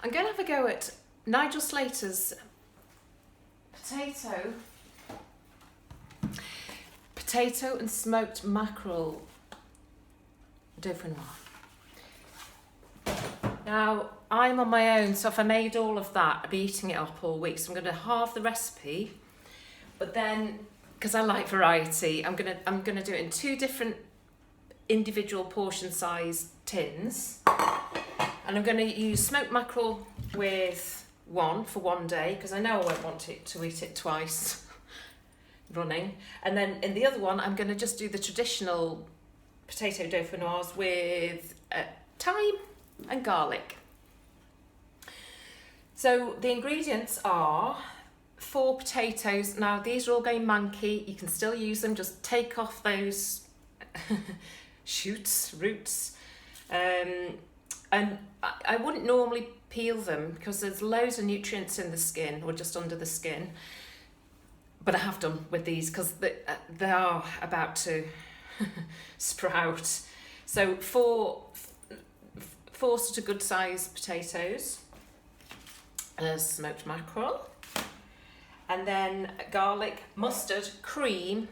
I'm going to have a go at Nigel Slater's potato and smoked mackerel Dauphinoise. Now, I'm on my own, so if I made all of that, I'd be eating it up all week. So I'm going to halve the recipe, but then, because I like variety, I'm going to do it in 2 different individual portion size tins. And I'm going to use smoked mackerel with one for one day, because I know I won't want to eat it twice running. And then in the other one, I'm going to just do the traditional potato dauphinoise with thyme and garlic. So the ingredients are 4 potatoes. Now these are all going manky. You can still use them. Just take off those roots. And I wouldn't normally peel them because there's loads of nutrients in the skin or just under the skin. But I have done with these because they are about to sprout. So 4 sort of good sized potatoes, smoked mackerel, and then garlic, mustard, cream,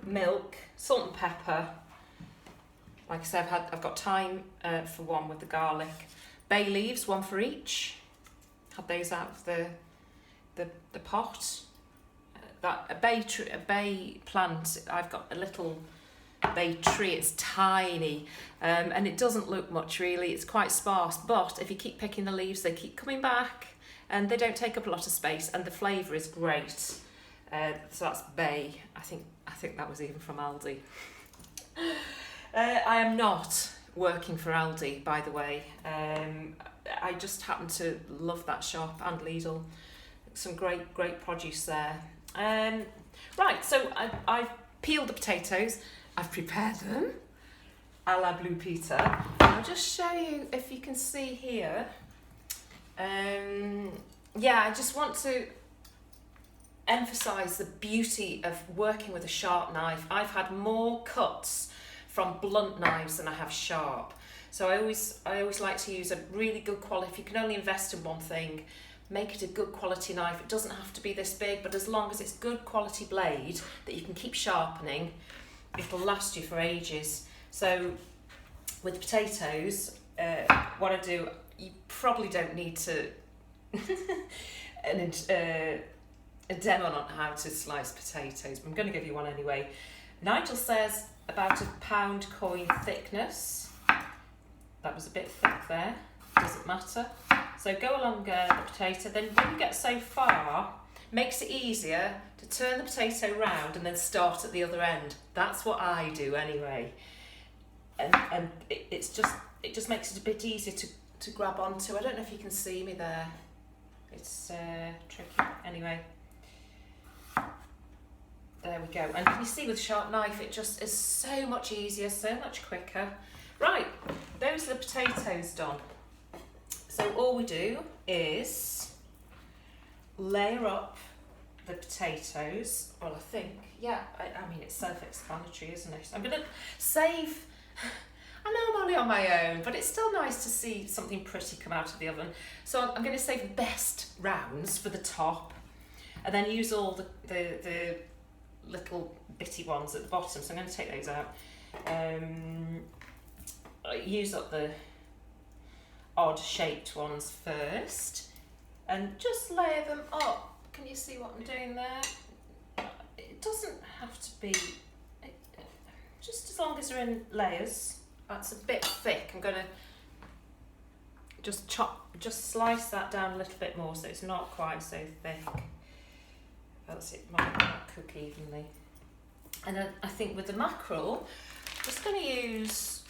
milk, salt and pepper. Like I said, I've got thyme for one with the garlic, bay leaves, 1 for each. Had those out of the pot. A bay plant. I've got a little bay tree. It's tiny, and it doesn't look much really. It's quite sparse, but if you keep picking the leaves, they keep coming back, and they don't take up a lot of space, and the flavour is great. So that's bay. I think that was even from Aldi. I am not working for Aldi, by the way. I just happen to love that shop, and Lidl. Some great produce there. Right, so I've peeled the potatoes. I've prepared them a la Blue Peter. I'll just show you if you can see here. Yeah, I just want to emphasise the beauty of working with a sharp knife. I've had more cuts from blunt knives than I have sharp. So I always like to use a really good quality. If you can only invest in one thing, make it a good quality knife. It doesn't have to be this big, but as long as it's good quality blade that you can keep sharpening, it'll last you for ages. So with potatoes, what I do, you probably don't need to a demo on how to slice potatoes, but I'm going to give you one anyway. Nigel says about a pound coin thickness. That was a bit thick there, doesn't matter. So go along the potato, then when you get so far, makes it easier to turn the potato round and then start at the other end. That's what I do anyway. And it just makes it a bit easier to grab onto. I don't know if you can see me there. It's tricky. Anyway. There we go. And you see with a sharp knife, it just is so much easier, so much quicker. Right, those are the potatoes done. So all we do is layer up the potatoes. Well, I think, yeah, I mean, it's self-explanatory, isn't it? I'm going to save, I know I'm only on my own, but it's still nice to see something pretty come out of the oven. So I'm going to save the best rounds for the top, and then use all the little bitty ones at the bottom. So I'm going to take those out. Use up the odd shaped ones first and just layer them up. Can you see what I'm doing there? It doesn't have to be, just as long as they're in layers. That's a bit thick. I'm going to just slice that down a little bit more so it's not quite so thick, else it might not cook evenly. And then I think with the mackerel, I'm just going to use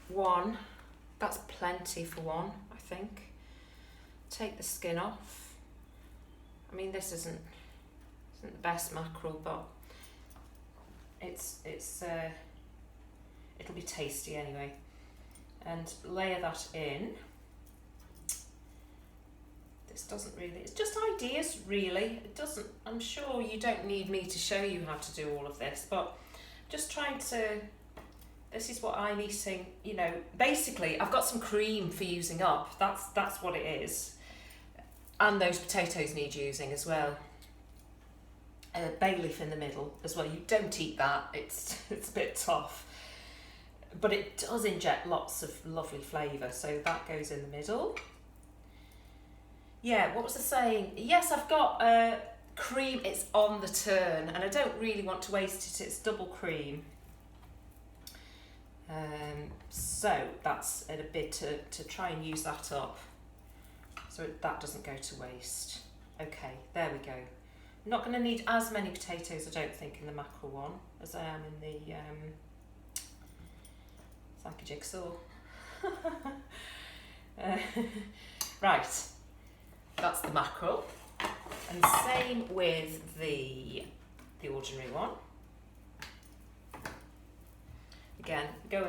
one. That's plenty for one, I think. Take the skin off. I mean, this isn't the best mackerel, but it'll be tasty anyway. And layer that in. This doesn't really, it's just ideas really. It doesn't, I'm sure you don't need me to show you how to do all of this, but just trying to, this is what I'm eating, you know. Basically, I've got some cream for using up. That's what it is. And those potatoes need using as well. Bay leaf in the middle as well. You don't eat that. It's a bit tough. But it does inject lots of lovely flavour. So that goes in the middle. Yeah, what was I saying? Yes, I've got cream. It's on the turn. And I don't really want to waste it. It's double cream. So that's in a bid to try and use that up. So that doesn't go to waste. Okay, there we go. I'm not going to need as many potatoes, I don't think, in the mackerel one as I am in the... it's like a jigsaw. Right, that's the mackerel. And same with the ordinary one. Again, I'm going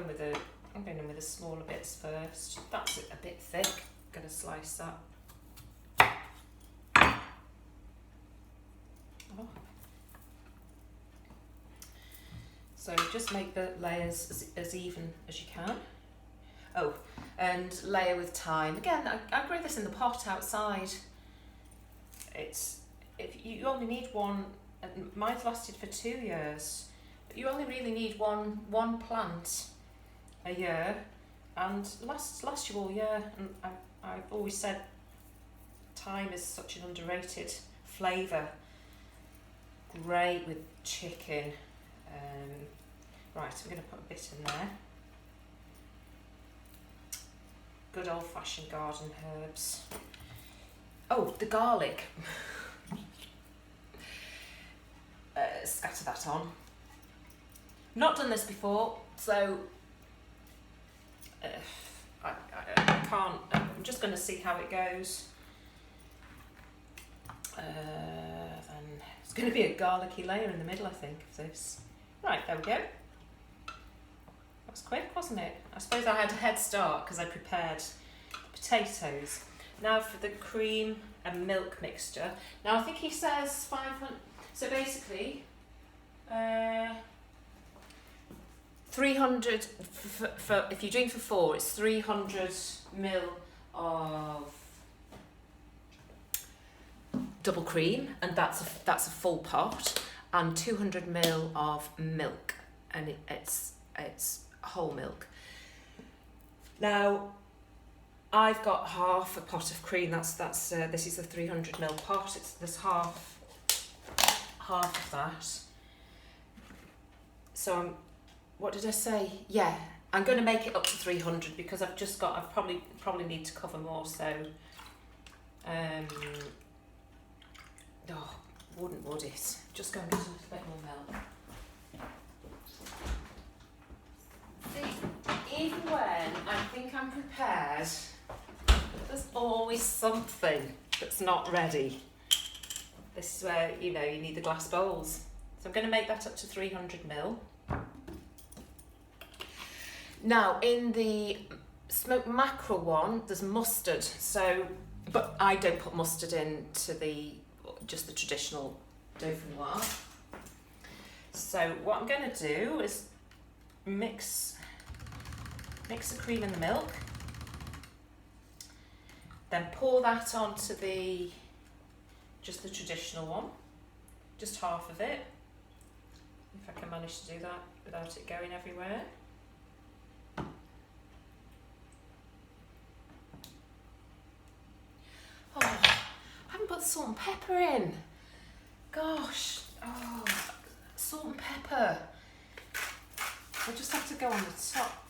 in with the smaller bits first. That's a bit thick. I'm going to slice that. Oh. So just make the layers as even as you can. Oh, and layer with thyme. Again, I grew this in the pot outside. If you only need one, mine's lasted for 2 years. You only really need one plant a year, and lasts you all year. And I've always said thyme is such an underrated flavour. Great with chicken. Right, we're going to put a bit in there. Good old-fashioned garden herbs. Oh, the garlic. Scatter that on. Not done this before, so I can't. I'm just going to see how it goes. And it's going to be a garlicky layer in the middle, I think, of this. Right, there we go. That was quick, wasn't it? I suppose I had a head start because I prepared the potatoes. Now for the cream and milk mixture. Now I think he says 500. So basically, 300 for if you're doing for 4, it's 300 ml of double cream, and that's a full pot, and 200 ml of milk, and it's whole milk. Now I've got half a pot of cream. This is a 300 ml pot. There's half of that. So what did I say? Yeah, I'm going to make it up to 300 because I probably need to cover more. So, would it? Just going to get a little bit more milk. See, even when I think I'm prepared, there's always something that's not ready. This is where, you need the glass bowls. So I'm going to make that up to 300 ml. Now, in the smoked mackerel one, there's mustard. But I don't put mustard into just the traditional Dauphinoise. So what I'm going to do is mix the cream and the milk. Then pour that onto just the traditional one, just half of it, if I can manage to do that without it going everywhere. Oh, I haven't put salt and pepper in. Gosh, salt and pepper. I just have to go on the top.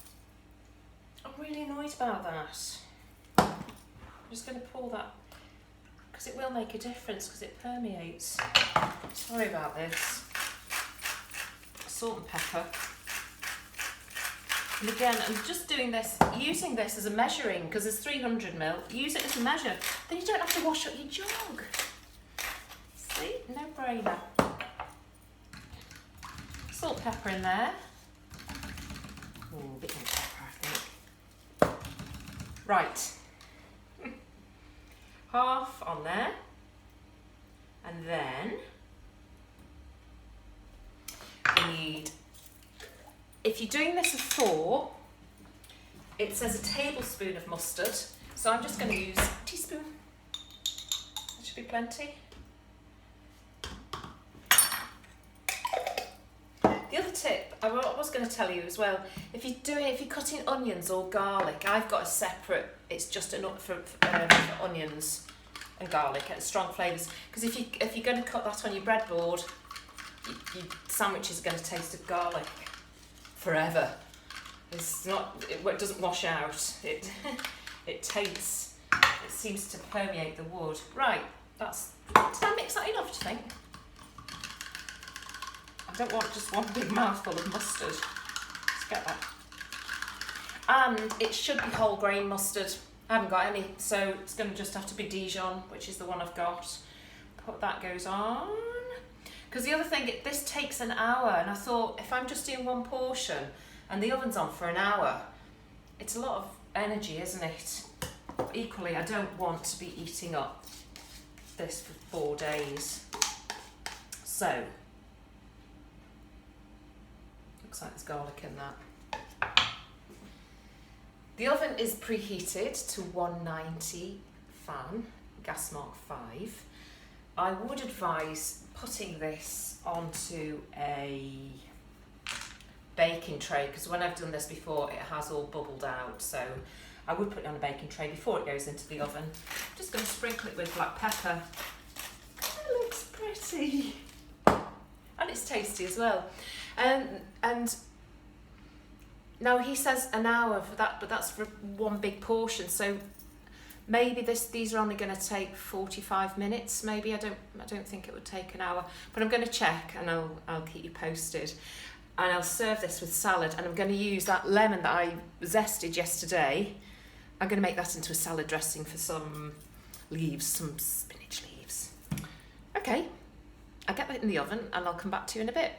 I'm really annoyed about that. I'm just going to pour that, because it will make a difference, because it permeates. Sorry about this. Salt and pepper. And again, I'm just doing this, using this as a measuring, because there's 300 ml. Use it as a measure. Then you don't have to wash up your jug. See? No brainer. Salt, pepper in there. Oh, a bit more pepper, I think. Right. Half on there, and then we need, if you're doing this for 4, it says a tablespoon of mustard. So I'm just going to use a teaspoon. That should be plenty. The other tip I was going to tell you as well, if you're cutting onions or garlic, I've got a separate, it's just enough for onions and garlic and strong flavours. Because if you're going to cut that on your breadboard, your sandwich is going to taste of garlic forever. It doesn't wash out. It tastes. It seems to permeate the wood. Right. Did I mix that enough? Do you think? I don't want just one big mouthful of mustard. Let's get that. And it should be whole grain mustard. I haven't got any, so it's going to just have to be Dijon, which is the one I've got. That goes on. Because the other thing, this takes an hour, and I thought if I'm just doing one portion and the oven's on for an hour, it's a lot of energy, isn't it? But equally, I don't want to be eating up this for 4 days. So, looks like there's garlic in that. The oven is preheated to 190 fan, gas mark 5. I would advise putting this onto a baking tray, because when I've done this before it has all bubbled out, so I would put it on a baking tray before it goes into the oven. I'm just going to sprinkle it with black pepper. It looks pretty and it's tasty as well. And now he says an hour for that, but that's for one big portion, so maybe these are only going to take 45 minutes. Maybe I don't think it would take an hour, but I'm going to check and I'll keep you posted. And I'll serve this with salad, and I'm going to use that lemon that I zested yesterday. I'm going to make that into a salad dressing for some leaves, some spinach leaves. Okay, I'll get that in the oven and I'll come back to you in a bit.